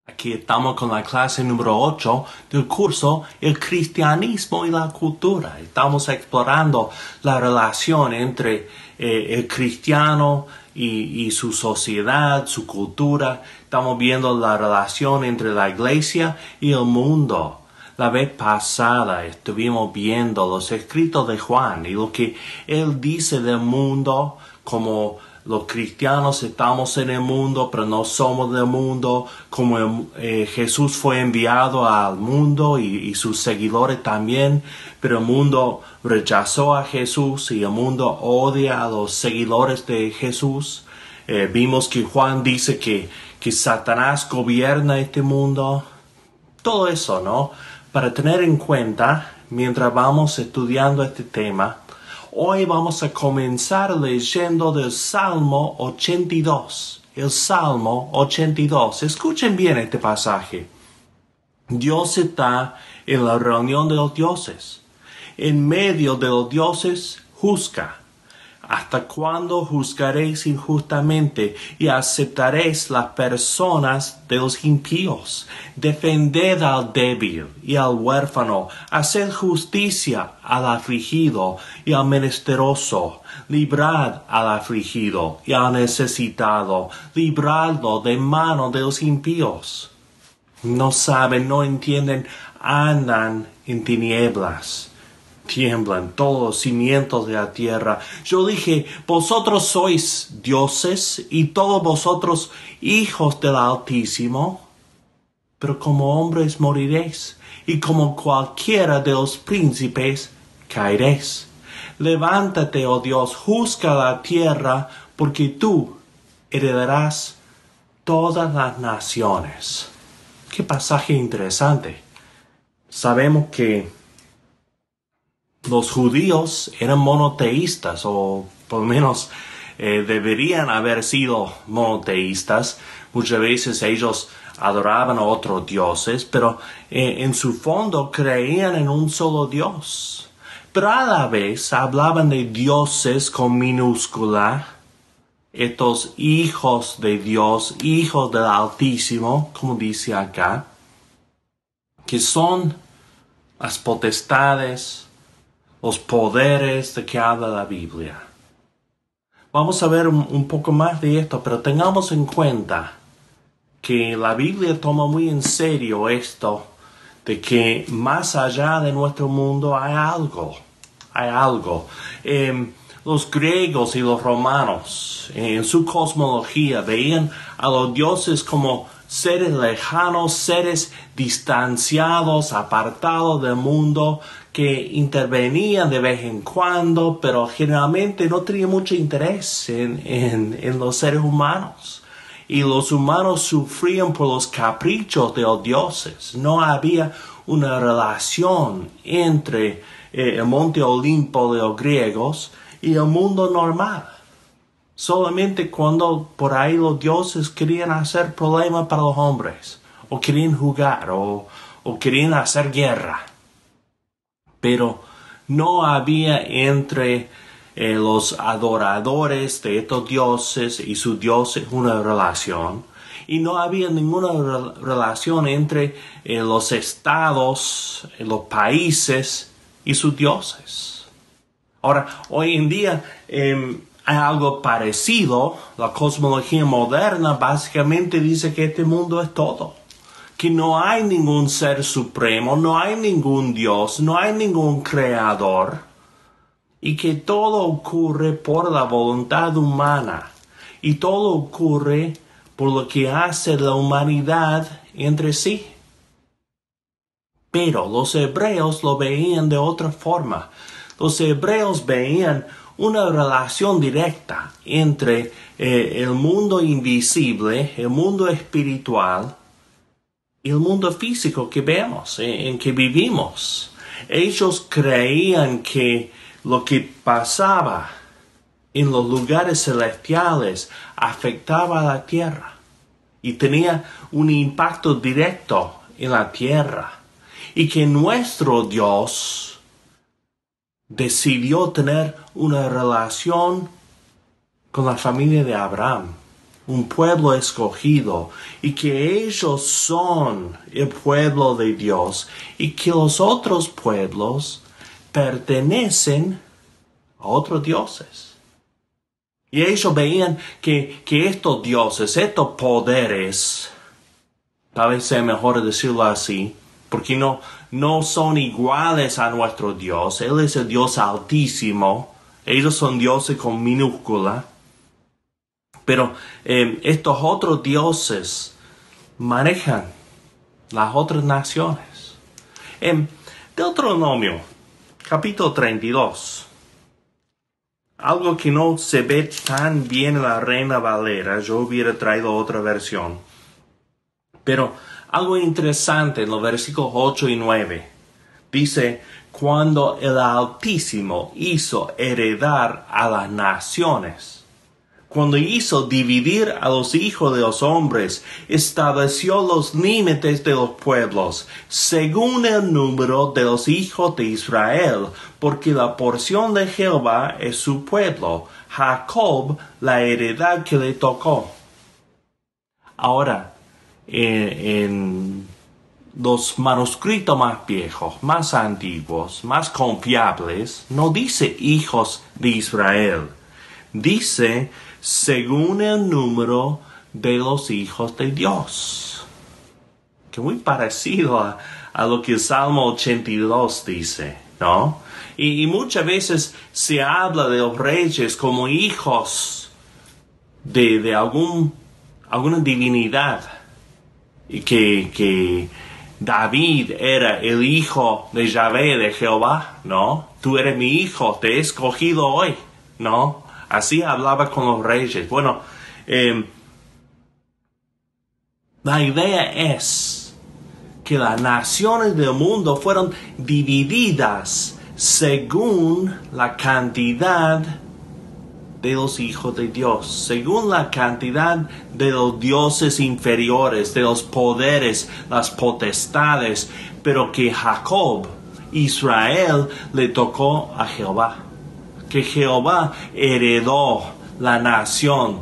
Aquí estamos con la clase número 8 del curso El cristianismo y la cultura. Estamos explorando la relación entre el cristiano y su sociedad, su cultura. Estamos viendo la relación entre la iglesia y el mundo. La vez pasada estuvimos viendo los escritos de Juan y lo que él dice del mundo, como los cristianos estamos en el mundo, pero no somos del mundo, como Jesús fue enviado al mundo y sus seguidores también, pero el mundo rechazó a Jesús y el mundo odia a los seguidores de Jesús. Vimos que Juan dice que Satanás gobierna este mundo. Todo eso, ¿no? Para tener en cuenta, mientras vamos estudiando este tema, hoy vamos a comenzar leyendo del Salmo 82. El Salmo 82. Escuchen bien este pasaje. Dios está en la reunión de los dioses. En medio de los dioses juzga. ¿Hasta cuándo juzgaréis injustamente y aceptaréis las personas de los impíos? Defended al débil y al huérfano, haced justicia al afligido y al menesteroso, librad al afligido y al necesitado, libradlo de mano de los impíos. No saben, no entienden, andan en tinieblas. Tiemblan todos los cimientos de la tierra. Yo dije, vosotros sois dioses y todos vosotros hijos del Altísimo, pero como hombres moriréis y como cualquiera de los príncipes caeréis. Levántate, oh Dios, juzga la tierra, porque tú heredarás todas las naciones. Qué pasaje interesante. Sabemos que los judíos eran monoteístas, o por lo menos deberían haber sido monoteístas. Muchas veces ellos adoraban a otros dioses, pero en su fondo creían en un solo Dios. Pero a la vez hablaban de dioses con minúscula, estos hijos de Dios, hijos del Altísimo, como dice acá, que son las potestades, los poderes de que habla la Biblia. Vamos a ver un poco más de esto, pero tengamos en cuenta que la Biblia toma muy en serio esto de que más allá de nuestro mundo hay algo. Los griegos y los romanos en su cosmología veían a los dioses como seres lejanos, seres distanciados, apartados del mundo, que intervenían de vez en cuando, pero generalmente no tenían mucho interés en los seres humanos. Y los humanos sufrían por los caprichos de los dioses. No había una relación entre el monte Olimpo de los griegos y el mundo normal. Solamente cuando por ahí los dioses querían hacer problemas para los hombres, o querían jugar, o querían hacer guerra. Pero no había entre los adoradores de estos dioses y sus dioses una relación. Y no había ninguna relación entre los estados, los países y sus dioses. Ahora, hoy en día hay algo parecido. La cosmología moderna básicamente dice que este mundo es todo. Que no hay ningún ser supremo, no hay ningún Dios, no hay ningún creador. Y que todo ocurre por la voluntad humana. Y todo ocurre por lo que hace la humanidad entre sí. Pero los hebreos lo veían de otra forma. Los hebreos veían una relación directa entre el mundo invisible, el mundo espiritual y el mundo físico que vemos, en que vivimos. Ellos creían que lo que pasaba en los lugares celestiales afectaba a la tierra y tenía un impacto directo en la tierra. Y que nuestro Dios decidió tener una relación con la familia de Abraham. un pueblo escogido, y que ellos son el pueblo de Dios, y que los otros pueblos pertenecen a otros dioses. Y ellos veían que estos dioses, estos poderes, tal vez sea mejor decirlo así, porque no son iguales a nuestro Dios. Él es el Dios altísimo. Ellos son dioses con minúscula. Pero estos otros dioses manejan las otras naciones. En Deuteronomio, capítulo 32. Algo que no se ve tan bien en la Reina Valera. Yo hubiera traído otra versión. Pero algo interesante en los versículos 8 y 9. Dice, cuando el Altísimo hizo heredar a las naciones, cuando hizo dividir a los hijos de los hombres, estableció los límites de los pueblos, según el número de los hijos de Israel, porque la porción de Jehová es su pueblo, Jacob la heredad que le tocó. Ahora, en los manuscritos más viejos, más antiguos, más confiables, no dice hijos de Israel, dice según el número de los hijos de Dios. Que muy parecido a lo que el Salmo 82 dice, ¿no? Y muchas veces se habla de los reyes como hijos de alguna divinidad. Y que David era el hijo de Yahvé, de Jehová, ¿no? Tú eres mi hijo, te he escogido hoy, ¿no? Así hablaba con los reyes. Bueno, la idea es que las naciones del mundo fueron divididas según la cantidad de los hijos de Dios, según la cantidad de los dioses inferiores, de los poderes, las potestades, pero que Jacob, Israel, le tocó a Jehová. Que Jehová heredó la nación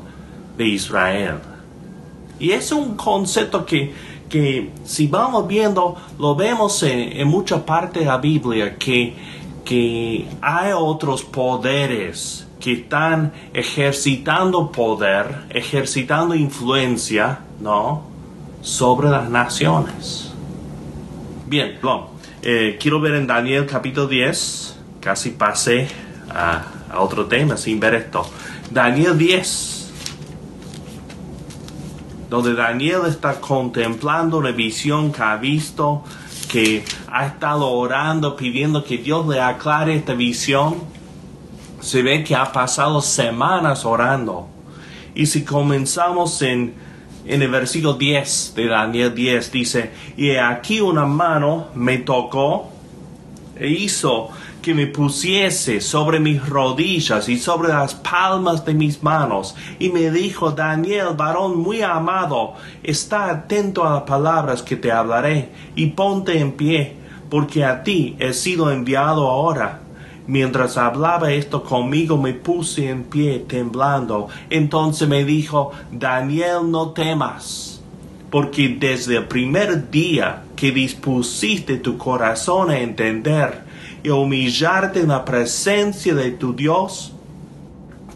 de Israel. Y es un concepto que si vamos viendo, lo vemos en muchas partes de la Biblia, que hay otros poderes que están ejercitando poder, ejercitando influencia, ¿no?, sobre las naciones. Bien, bueno, quiero ver en Daniel capítulo 10, casi pasé a otro tema sin ver esto. Daniel 10, donde Daniel está contemplando la visión que ha visto, que ha estado orando, pidiendo que Dios le aclare esta visión. Se ve que ha pasado semanas orando. Y si comenzamos en el versículo 10 de Daniel 10, dice, y aquí una mano me tocó e hizo que me pusiese sobre mis rodillas y sobre las palmas de mis manos. Y me dijo, Daniel, varón muy amado, está atento a las palabras que te hablaré y ponte en pie, porque a ti he sido enviado ahora. Mientras hablaba esto conmigo, me puse en pie temblando. Entonces me dijo, Daniel, no temas, porque desde el primer día que dispusiste tu corazón a entender y humillarte en la presencia de tu Dios,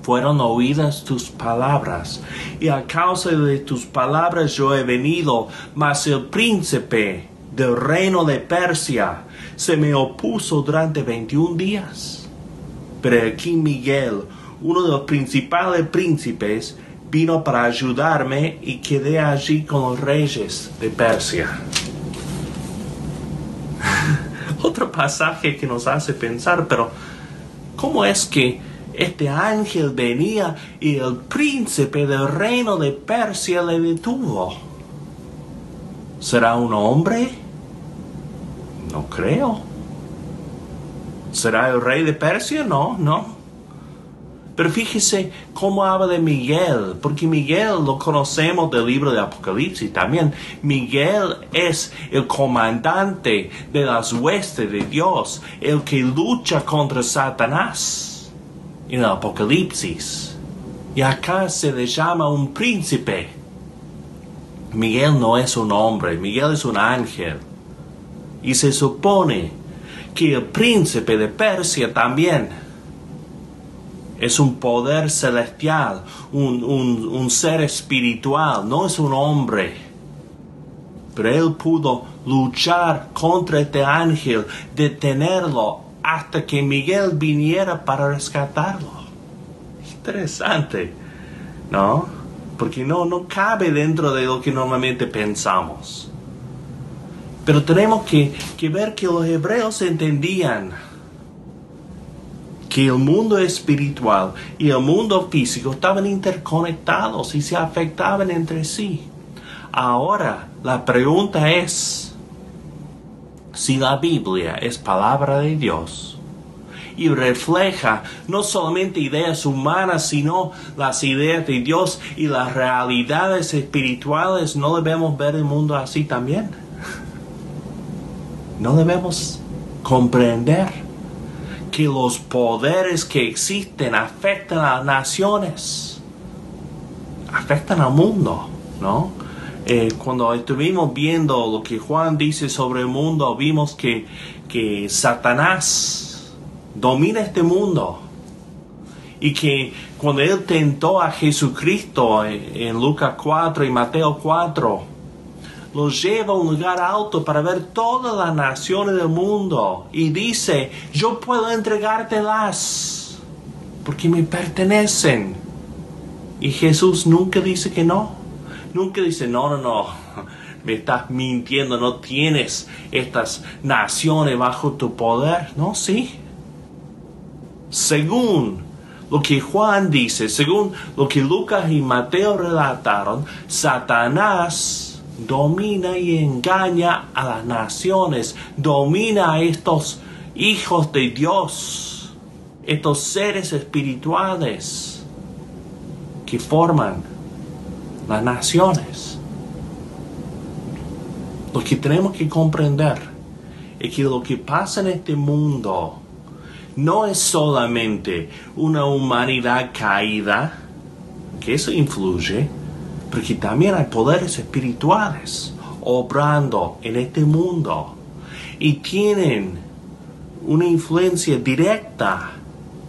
fueron oídas tus palabras, y a causa de tus palabras yo he venido. Mas el príncipe del reino de Persia se me opuso durante 21 días. Pero aquí Miguel, uno de los principales príncipes, vino para ayudarme y quedé allí con los reyes de Persia. Otro pasaje que nos hace pensar, pero ¿cómo es que este ángel venía y el príncipe del reino de Persia le detuvo? ¿Será un hombre? No creo. ¿Será el rey de Persia? No. Pero fíjese cómo habla de Miguel, porque Miguel lo conocemos del libro de Apocalipsis también. Miguel es el comandante de las huestes de Dios, el que lucha contra Satanás en el Apocalipsis. Y acá se le llama un príncipe. Miguel no es un hombre, Miguel es un ángel. Y se supone que el príncipe de Persia también es un poder celestial, un ser espiritual, no es un hombre. Pero él pudo luchar contra este ángel, detenerlo hasta que Miguel viniera para rescatarlo. Interesante, ¿no? Porque no cabe dentro de lo que normalmente pensamos. Pero tenemos que ver que los hebreos entendían que el mundo espiritual y el mundo físico estaban interconectados y se afectaban entre sí. Ahora, la pregunta es, si la Biblia es palabra de Dios y refleja no solamente ideas humanas, sino las ideas de Dios y las realidades espirituales, ¿no debemos ver el mundo así también? ¿No debemos comprender que los poderes que existen afectan a las naciones, afectan al mundo, ¿no? Cuando estuvimos viendo lo que Juan dice sobre el mundo, vimos que Satanás domina este mundo. Y que cuando él tentó a Jesucristo en Lucas 4 y Mateo 4, los lleva a un lugar alto para ver todas las naciones del mundo. Y dice, yo puedo entregártelas porque me pertenecen. Y Jesús nunca dice que no. Nunca dice, no, me estás mintiendo, no tienes estas naciones bajo tu poder. No, sí. Según lo que Juan dice, según lo que Lucas y Mateo relataron, Satanás domina y engaña a las naciones, domina a estos hijos de Dios, estos seres espirituales que forman las naciones. Lo que tenemos que comprender es que lo que pasa en este mundo no es solamente una humanidad caída, que eso influye, pero que también hay poderes espirituales obrando en este mundo y tienen una influencia directa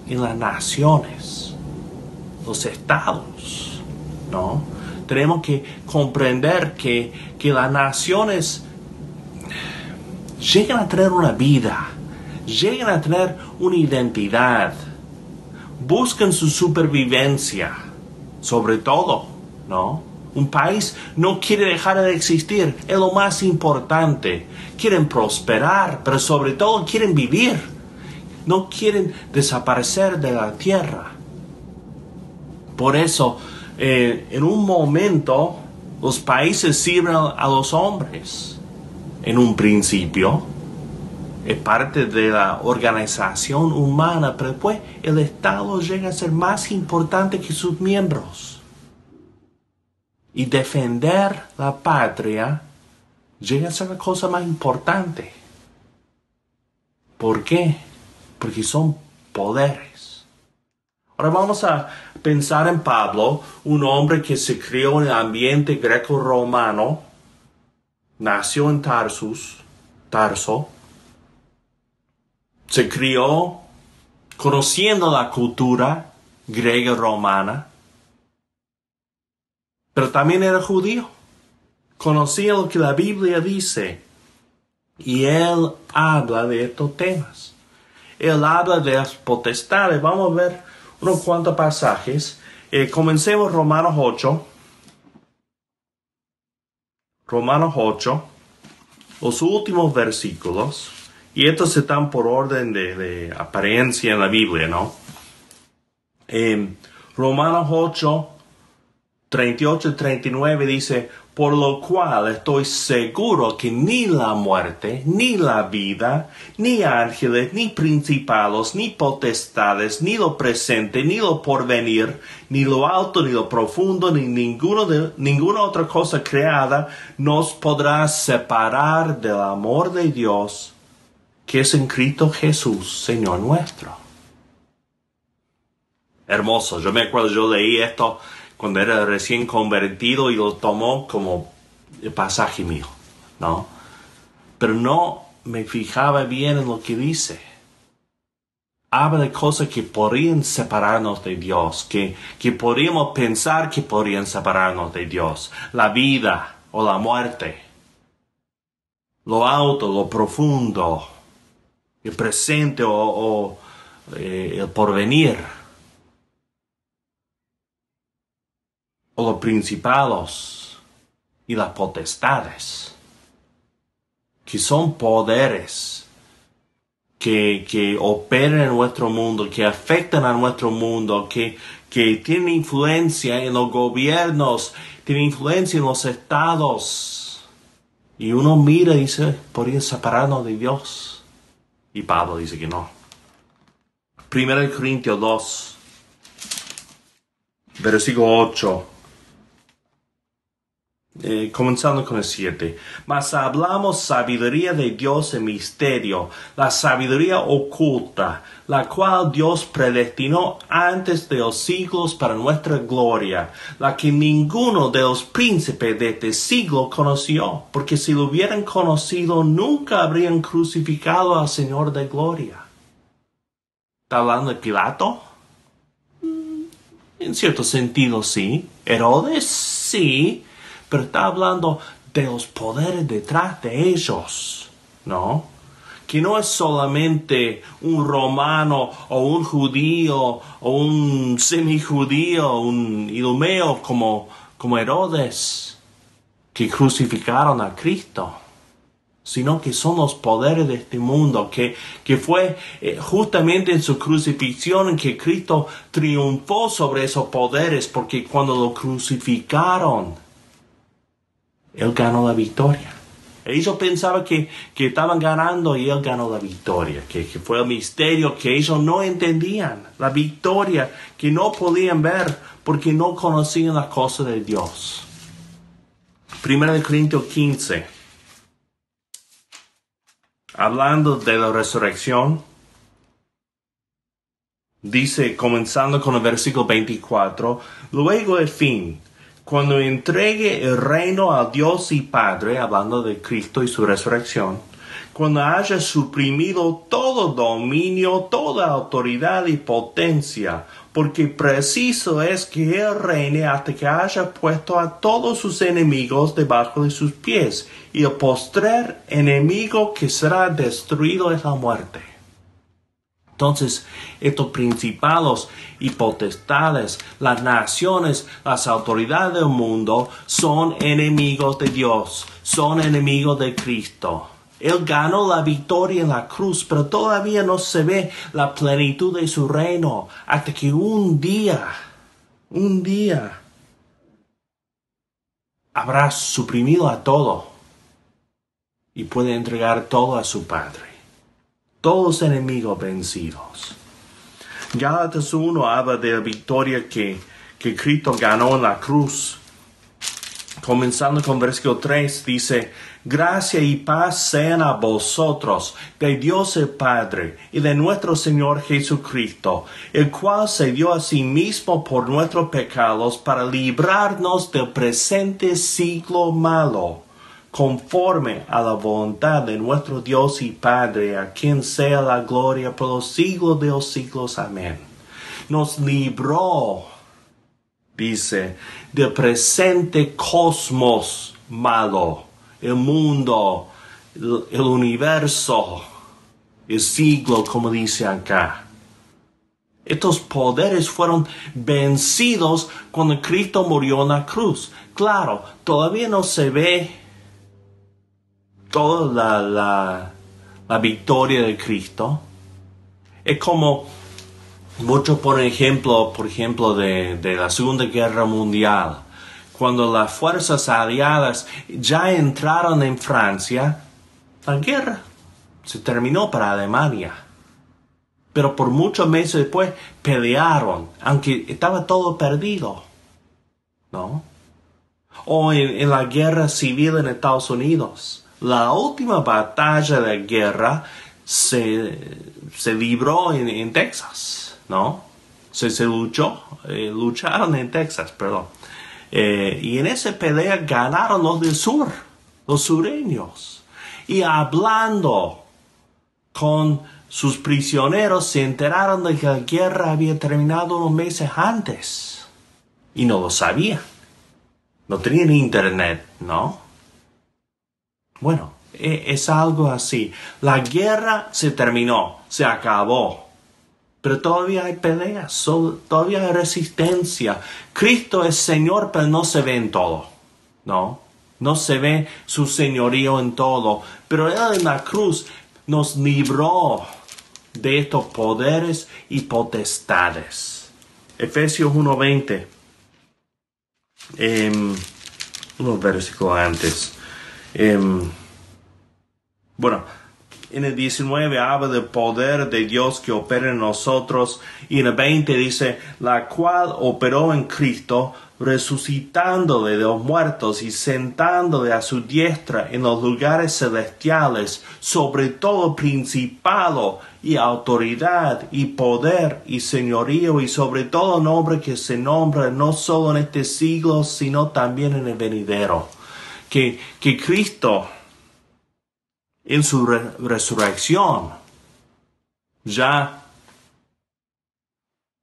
en las naciones, los estados, ¿no? Tenemos que comprender que las naciones llegan a tener una vida, llegan a tener una identidad, buscan su supervivencia, sobre todo, ¿no? Un país no quiere dejar de existir, es lo más importante. Quieren prosperar, pero sobre todo quieren vivir. No quieren desaparecer de la tierra. Por eso, en un momento, los países sirven a los hombres. En un principio, es parte de la organización humana, pero después el Estado llega a ser más importante que sus miembros. Y defender la patria llega a ser la cosa más importante. ¿Por qué? Porque son poderes. Ahora vamos a pensar en Pablo, un hombre que se crió en el ambiente greco-romano, nació en Tarso, se crió conociendo la cultura griega romana, pero también era judío. Conocía lo que la Biblia dice y él habla de estos temas. Él habla de las potestades. Vamos a ver unos cuantos pasajes. Comencemos Romanos 8. Romanos 8, los últimos versículos. Y estos están por orden de apariencia en la Biblia, ¿no? Romanos 8, 38 y 39 dice, por lo cual estoy seguro que ni la muerte, ni la vida, ni ángeles, ni principados, ni potestades, ni lo presente, ni lo porvenir, ni lo alto, ni lo profundo, ni ninguna otra cosa creada nos podrá separar del amor de Dios que es en Cristo Jesús, Señor nuestro. hermoso. Yo me acuerdo, yo leí esto cuando era recién convertido y lo tomó como el pasaje mío, ¿no? Pero no me fijaba bien en lo que dice. Habla de cosas que podrían separarnos de Dios, que podríamos pensar que podrían separarnos de Dios. La vida o la muerte. Lo alto, lo profundo. El presente o el porvenir. O los principados y las potestades. Que son poderes que operan en nuestro mundo, que afectan a nuestro mundo, que tienen influencia en los gobiernos, tienen influencia en los estados. Y uno mira y dice, ¿podría separarnos de Dios? Y Pablo dice que no. 1 Corintios 2, versículo 8. Comenzando con el 7. Mas hablamos sabiduría de Dios en misterio, la sabiduría oculta, la cual Dios predestinó antes de los siglos para nuestra gloria, la que ninguno de los príncipes de este siglo conoció, porque si lo hubieran conocido nunca habrían crucificado al Señor de gloria. ¿Está hablando de Pilato? En cierto sentido sí. Herodes sí. Pero está hablando de los poderes detrás de ellos, ¿no? Que no es solamente un romano o un judío o un semijudío, un idumeo como Herodes, que crucificaron a Cristo, sino que son los poderes de este mundo, que fue justamente en su crucifixión en que Cristo triunfó sobre esos poderes, porque cuando lo crucificaron, Él ganó la victoria. Ellos pensaban que estaban ganando y Él ganó la victoria. Que fue el misterio que ellos no entendían. La victoria que no podían ver porque no conocían las cosas de Dios. 1 Corintios 15. Hablando de la resurrección. Dice, comenzando con el versículo 24. Luego el fin. Cuando entregue el reino a Dios y Padre, hablando de Cristo y su resurrección, cuando haya suprimido todo dominio, toda autoridad y potencia, porque preciso es que Él reine hasta que haya puesto a todos sus enemigos debajo de sus pies, y el postrer enemigo que será destruido es la muerte. Entonces, estos principados y potestades, las naciones, las autoridades del mundo, son enemigos de Dios, son enemigos de Cristo. Él ganó la victoria en la cruz, pero todavía no se ve la plenitud de su reino, hasta que un día, habrá suprimido a todo y puede entregar todo a su Padre. Todos los enemigos vencidos. Gálatas 1 habla de la victoria que Cristo ganó en la cruz. Comenzando con versículo 3, dice, gracia y paz sean a vosotros, de Dios el Padre, y de nuestro Señor Jesucristo, el cual se dio a sí mismo por nuestros pecados para librarnos del presente siglo malo, conforme a la voluntad de nuestro Dios y Padre, a quien sea la gloria por los siglos de los siglos. Amén. Nos libró, dice, del presente cosmos malo, el mundo, el universo, el siglo, como dice acá. Estos poderes fueron vencidos cuando Cristo murió en la cruz. Claro, todavía no se ve toda la victoria de Cristo. Es como muchos por ejemplo de la Segunda Guerra Mundial, cuando las fuerzas aliadas ya entraron en Francia, la guerra se terminó para Alemania. Pero por muchos meses después pelearon, aunque estaba todo perdido, ¿no? O en la guerra civil en Estados Unidos. La última batalla de guerra se libró en Texas, ¿no? se lucharon en Texas, perdón. Y en esa pelea ganaron los del sur, los sureños. Y hablando con sus prisioneros, se enteraron de que la guerra había terminado unos meses antes. Y no lo sabían. No tenían internet, ¿no? Bueno, es algo así. La guerra se terminó, se acabó. Pero todavía hay peleas, todavía hay resistencia. Cristo es Señor, pero no se ve en todo, ¿no? No se ve su señorío en todo. Pero Él en la cruz nos libró de estos poderes y potestades. Efesios 1:20. Unos versículos antes. Bueno, en el 19 habla del poder de Dios que opera en nosotros. Y en el 20 dice, la cual operó en Cristo, resucitándole de los muertos y sentándole a su diestra en los lugares celestiales, sobre todo principado y autoridad y poder y señorío y sobre todo nombre que se nombra no solo en este siglo, sino también en el venidero. Que Cristo en su resurrección ya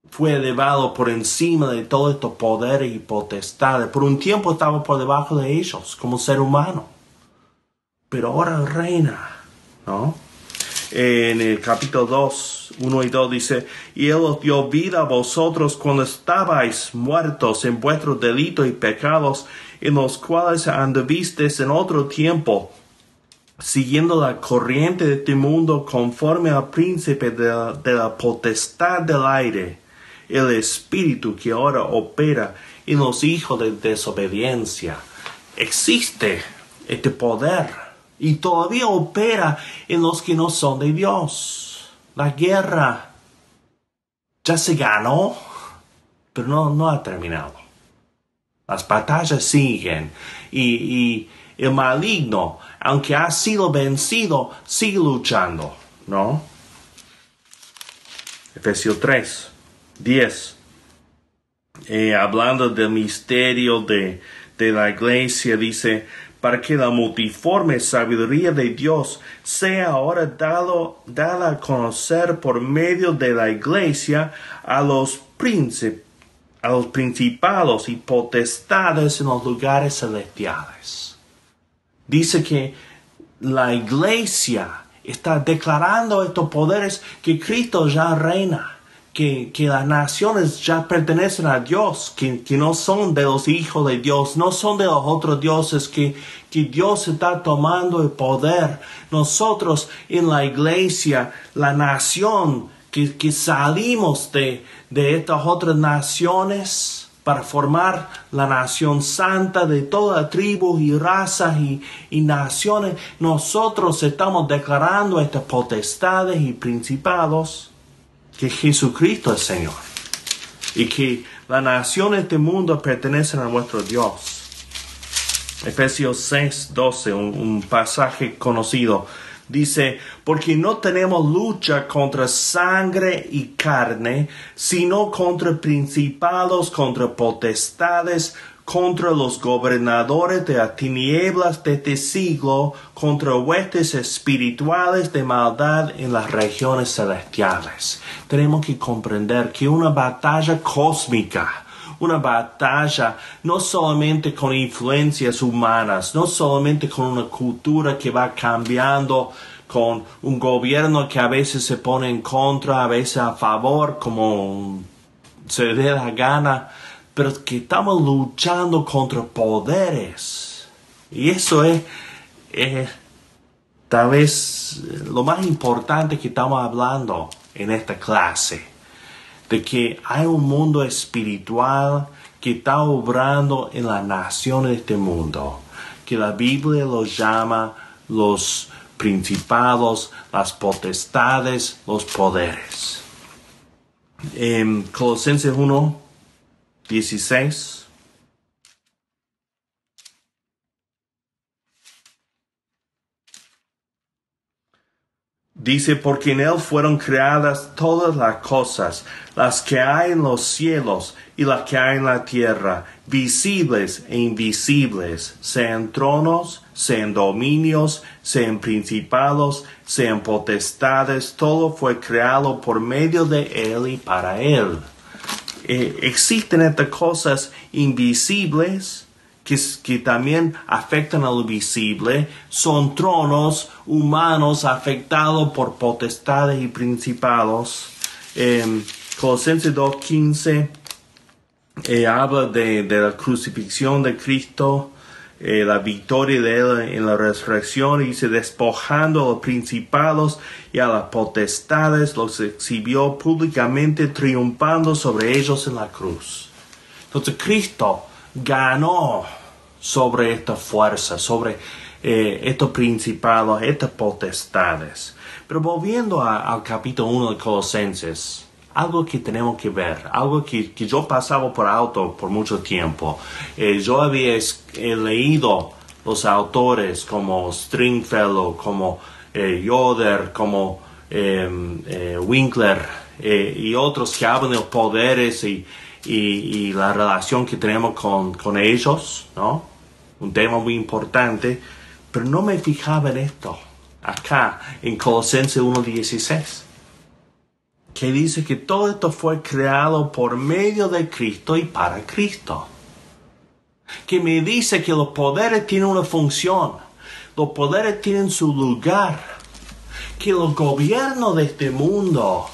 fue elevado por encima de todos estos poderes y potestades. Por un tiempo estaba por debajo de ellos como ser humano, pero ahora reina, ¿no? En el capítulo 2, 1 y 2 dice, y Él os dio vida a vosotros cuando estabais muertos en vuestros delitos y pecados, en los cuales anduvisteis en otro tiempo, siguiendo la corriente de este mundo, conforme al príncipe de la potestad del aire, el espíritu que ahora opera en los hijos de desobediencia. Existe este poder y todavía opera en los que no son de Dios. La guerra ya se ganó, pero no ha terminado. Las batallas siguen y el maligno, aunque ha sido vencido, sigue luchando, ¿no? Efesios 3, 10. Hablando del misterio de la iglesia, dice, para que la multiforme sabiduría de Dios sea ahora dada a conocer por medio de la iglesia a los principados y potestades en los lugares celestiales. Dice que la iglesia está declarando estos poderes que Cristo ya reina, que las naciones ya pertenecen a Dios, que no son de los hijos de Dios, no son de los otros dioses, que Dios está tomando el poder. Nosotros en la iglesia, la nación, que salimos de estas otras naciones para formar la nación santa de todas tribus y razas y naciones, nosotros estamos declarando estas potestades y principados que Jesucristo es Señor y que las naciones de este mundo pertenecen a nuestro Dios. Efesios 6:12, un pasaje conocido. Dice, porque no tenemos lucha contra sangre y carne, sino contra principados, contra potestades, contra los gobernadores de las tinieblas de este siglo, contra huestes espirituales de maldad en las regiones celestiales. Tenemos que comprender que una batalla cósmica, una batalla no solamente con influencias humanas, no solamente con una cultura que va cambiando, con un gobierno que a veces se pone en contra, a veces a favor, como se le dé la gana, pero que estamos luchando contra poderes. Y eso es tal vez lo más importante que estamos hablando en esta clase. De que hay un mundo espiritual que está obrando en las naciones de este mundo, que la Biblia los llama los principados, las potestades, los poderes. En Colosenses 1:16. Dice, porque en Él fueron creadas todas las cosas, las que hay en los cielos y las que hay en la tierra, visibles e invisibles, sean tronos, sean dominios, sean principados, sean potestades, todo fue creado por medio de Él y para Él. Existen estas cosas invisibles que también afectan a lo visible, son tronos humanos afectados por potestades y principados. Colosenses 2:15 habla de la crucifixión de Cristo, la victoria de Él en la resurrección, y dice, despojando a los principados y a las potestades, los exhibió públicamente, triunfando sobre ellos en la cruz. Entonces Cristo ganó sobre esta fuerza, sobre estos principados, estas potestades. Pero volviendo al capítulo 1 de Colosenses, algo que tenemos que ver, algo que yo pasaba por alto por mucho tiempo. Yo había leído los autores como Stringfellow, como Yoder, como Winkler y otros que hablan de los poderes y la relación que tenemos con ellos, ¿no? Un tema muy importante, pero no me fijaba en esto, acá, en Colosenses 1:16, que dice que todo esto fue creado por medio de Cristo y para Cristo. Que me dice que los poderes tienen una función, los poderes tienen su lugar, que los gobiernos de este mundo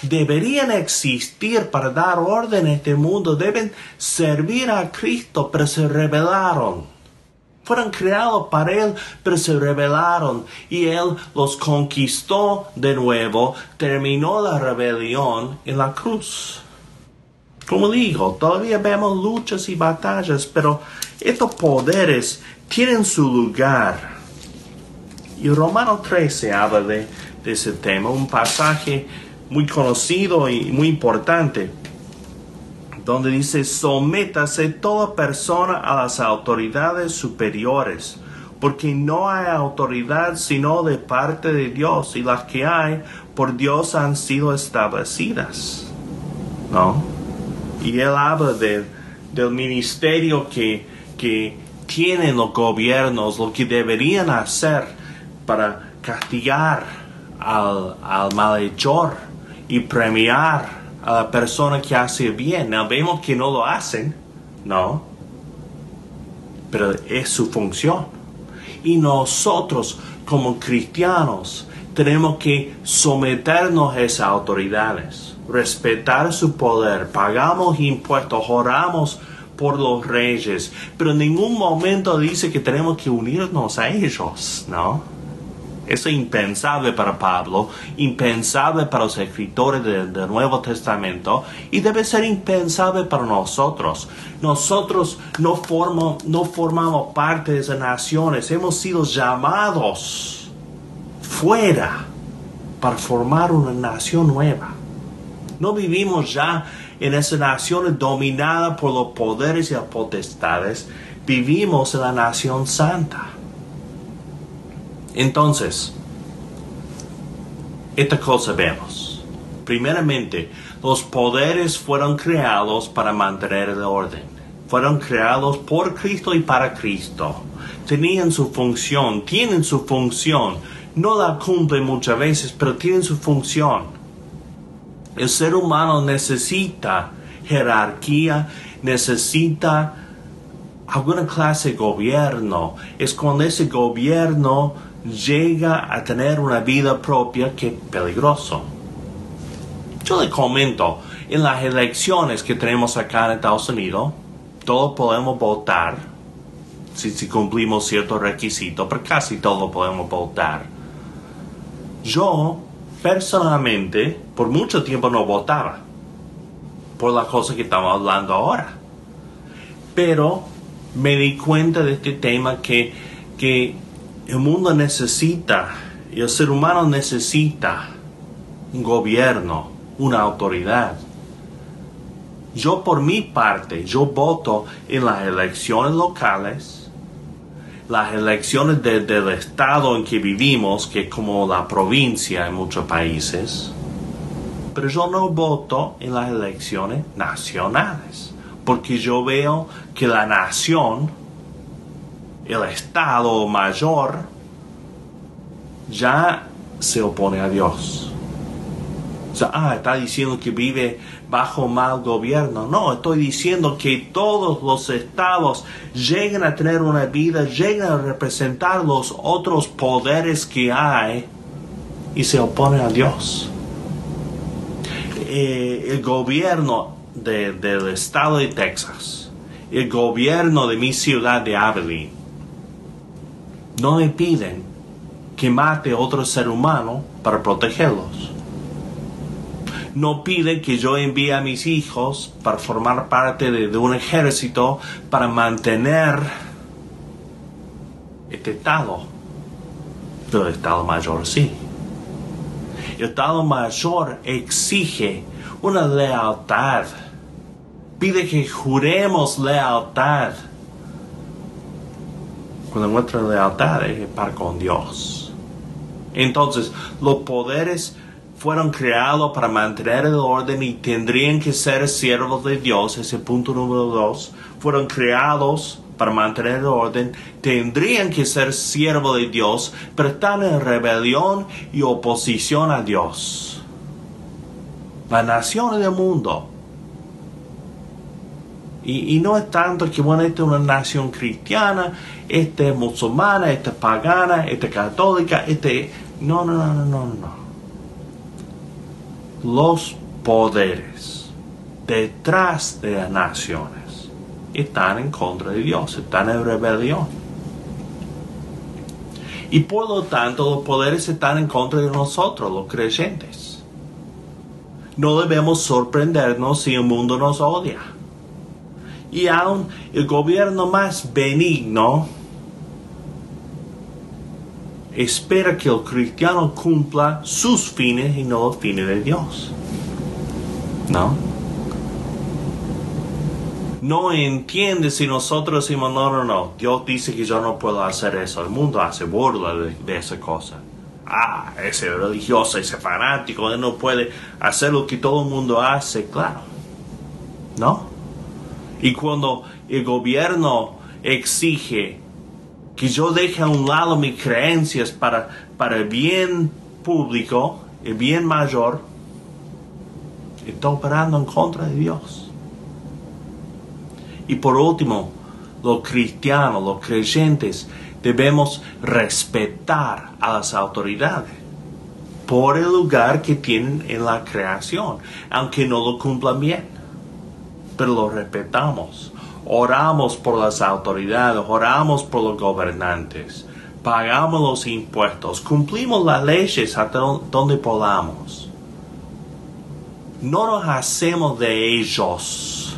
deberían existir para dar orden a este mundo, deben servir a Cristo, pero se rebelaron. Fueron creados para Él, pero se rebelaron y Él los conquistó de nuevo, terminó la rebelión en la cruz. Como digo, todavía vemos luchas y batallas, pero estos poderes tienen su lugar. Y Romanos 13 habla de ese tema, un pasaje muy conocido y muy importante, donde dice, sométase toda persona a las autoridades superiores, porque no hay autoridad sino de parte de Dios, y las que hay por Dios han sido establecidas, ¿no? Y él habla del ministerio que tienen los gobiernos, lo que deberían hacer para castigar al malhechor y premiar a la persona que hace bien. No, vemos que no lo hacen, ¿no? Pero es su función. Y nosotros, como cristianos, tenemos que someternos a esas autoridades, respetar su poder, pagamos impuestos, oramos por los reyes, pero en ningún momento dice que tenemos que unirnos a ellos, ¿no? Eso es impensable para Pablo, impensable para los escritores del Nuevo Testamento y debe ser impensable para nosotros. Nosotros no formamos parte de esas naciones, hemos sido llamados fuera para formar una nación nueva. No vivimos ya en esas naciones dominadas por los poderes y las potestades, vivimos en la nación santa. Entonces, esta cosa vemos. Primeramente, los poderes fueron creados para mantener el orden. Fueron creados por Cristo y para Cristo. Tenían su función, tienen su función. No la cumplen muchas veces, pero tienen su función. El ser humano necesita jerarquía, necesita alguna clase de gobierno. Es cuando ese gobierno llega a tener una vida propia que es peligroso. Yo le comento, en las elecciones que tenemos acá en Estados Unidos, todos podemos votar, si cumplimos ciertos requisitos, pero casi todos podemos votar. Yo, personalmente, por mucho tiempo no votaba, por la cosa que estamos hablando ahora. Pero me di cuenta de este tema que el mundo necesita, y el ser humano necesita un gobierno, una autoridad. Yo por mi parte, yo voto en las elecciones locales, las elecciones del estado en que vivimos, que es como la provincia en muchos países. Pero yo no voto en las elecciones nacionales, porque yo veo que la nación, el estado mayor, ya se opone a Dios. O sea, está diciendo que vive bajo mal gobierno. No, estoy diciendo que todos los estados llegan a tener una vida, llegan a representar los otros poderes que hay y se oponen a Dios. El gobierno del estado de Texas, el gobierno de mi ciudad de Abilene, no me piden que mate a otro ser humano para protegerlos. No piden que yo envíe a mis hijos para formar parte de un ejército para mantener este estado. Pero el estado mayor sí. El estado mayor exige una lealtad. Pide que juremos lealtad. Cuando nuestra lealtad es para con Dios. Entonces, los poderes fueron creados para mantener el orden y tendrían que ser siervos de Dios. Ese punto número 2. Fueron creados para mantener el orden, tendrían que ser siervos de Dios, pero están en rebelión y oposición a Dios. Las naciones del mundo. Y no es tanto que, bueno, esta es una nación cristiana, esta es musulmana, esta es pagana, esta es católica, No. Los poderes detrás de las naciones están en contra de Dios, están en rebelión. Y por lo tanto, los poderes están en contra de nosotros, los creyentes. No debemos sorprendernos si el mundo nos odia. Y aún el gobierno más benigno espera que el cristiano cumpla sus fines y no los fines de Dios. ¿No? No entiende si nosotros decimos, no, Dios dice que yo no puedo hacer eso. El mundo hace burla de esa cosa. Ese religioso, ese fanático, él no puede hacer lo que todo el mundo hace, claro. ¿No? Y cuando el gobierno exige que yo deje a un lado mis creencias para el bien público, el bien mayor, estoy operando en contra de Dios. Y por último, los cristianos, los creyentes, debemos respetar a las autoridades por el lugar que tienen en la creación, aunque no lo cumplan bien. Pero lo respetamos. Oramos por las autoridades, oramos por los gobernantes, pagamos los impuestos, cumplimos las leyes hasta donde podamos. No nos hacemos de ellos,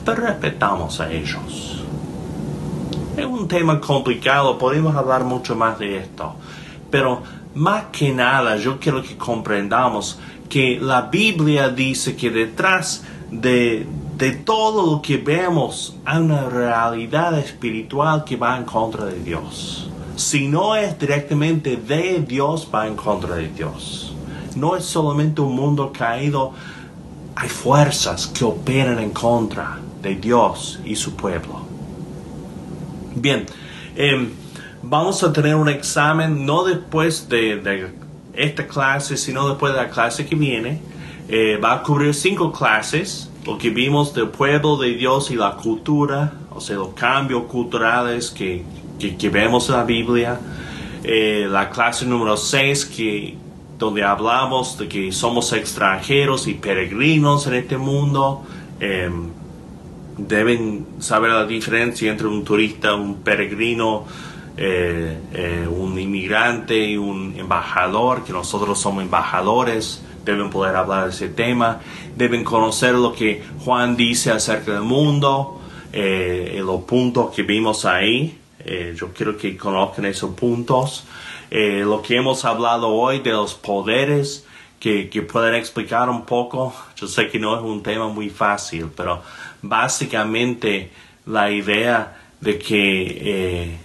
pero respetamos a ellos. Es un tema complicado, podemos hablar mucho más de esto, pero más que nada yo quiero que comprendamos que la Biblia dice que detrás de todo lo que vemos hay una realidad espiritual que va en contra de Dios. Si no es directamente de Dios, va en contra de Dios. No es solamente un mundo caído, hay fuerzas que operan en contra de Dios y su pueblo. Bien, vamos a tener un examen no después de esta clase, sino después de la clase que viene. Va a cubrir 5 clases, lo que vimos del pueblo de Dios y la cultura, o sea, los cambios culturales que vemos en la Biblia. La clase número 6, donde hablamos de que somos extranjeros y peregrinos en este mundo. Deben saber la diferencia entre un turista, un peregrino, un inmigrante y un embajador, que nosotros somos embajadores. Deben poder hablar de ese tema, deben conocer lo que Juan dice acerca del mundo, los puntos que vimos ahí. Yo quiero que conozcan esos puntos. Lo que hemos hablado hoy de los poderes, que pueden explicar un poco. Yo sé que no es un tema muy fácil, pero básicamente la idea de que,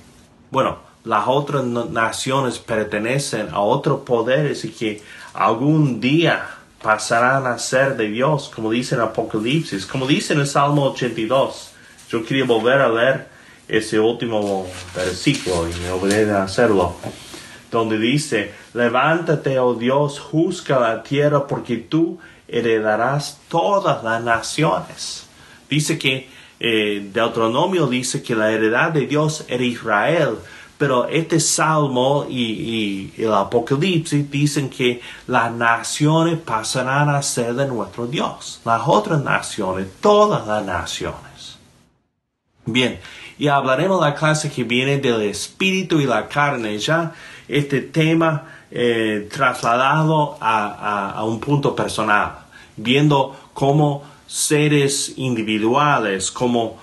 las otras naciones pertenecen a otros poderes y que algún día pasarán a ser de Dios, como dice en Apocalipsis, como dice en el Salmo 82. Yo quería volver a leer ese último versículo y me olvidé a hacerlo, donde dice: levántate, oh Dios, juzga la tierra, porque tú heredarás todas las naciones. Dice que Deuteronomio dice que la heredad de Dios era Israel, pero este Salmo y el Apocalipsis dicen que las naciones pasarán a ser de nuestro Dios. Las otras naciones, todas las naciones. Bien, y hablaremos la clase que viene del espíritu y la carne, ya este tema trasladado a un punto personal, viendo cómo seres individuales, como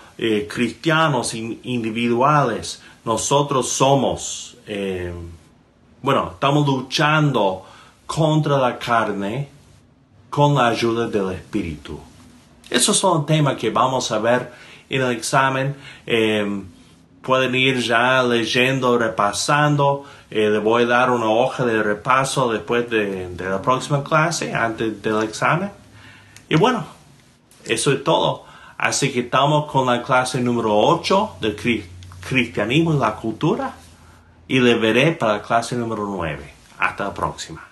cristianos individuales, nosotros somos, estamos luchando contra la carne con la ayuda del espíritu. Esos son temas que vamos a ver en el examen. Pueden ir ya leyendo, repasando. Le voy a dar una hoja de repaso después de la próxima clase, antes del examen. Y eso es todo. Así que estamos con la clase número 8 del cristianismo y la cultura. Y le veré para la clase número 9. Hasta la próxima.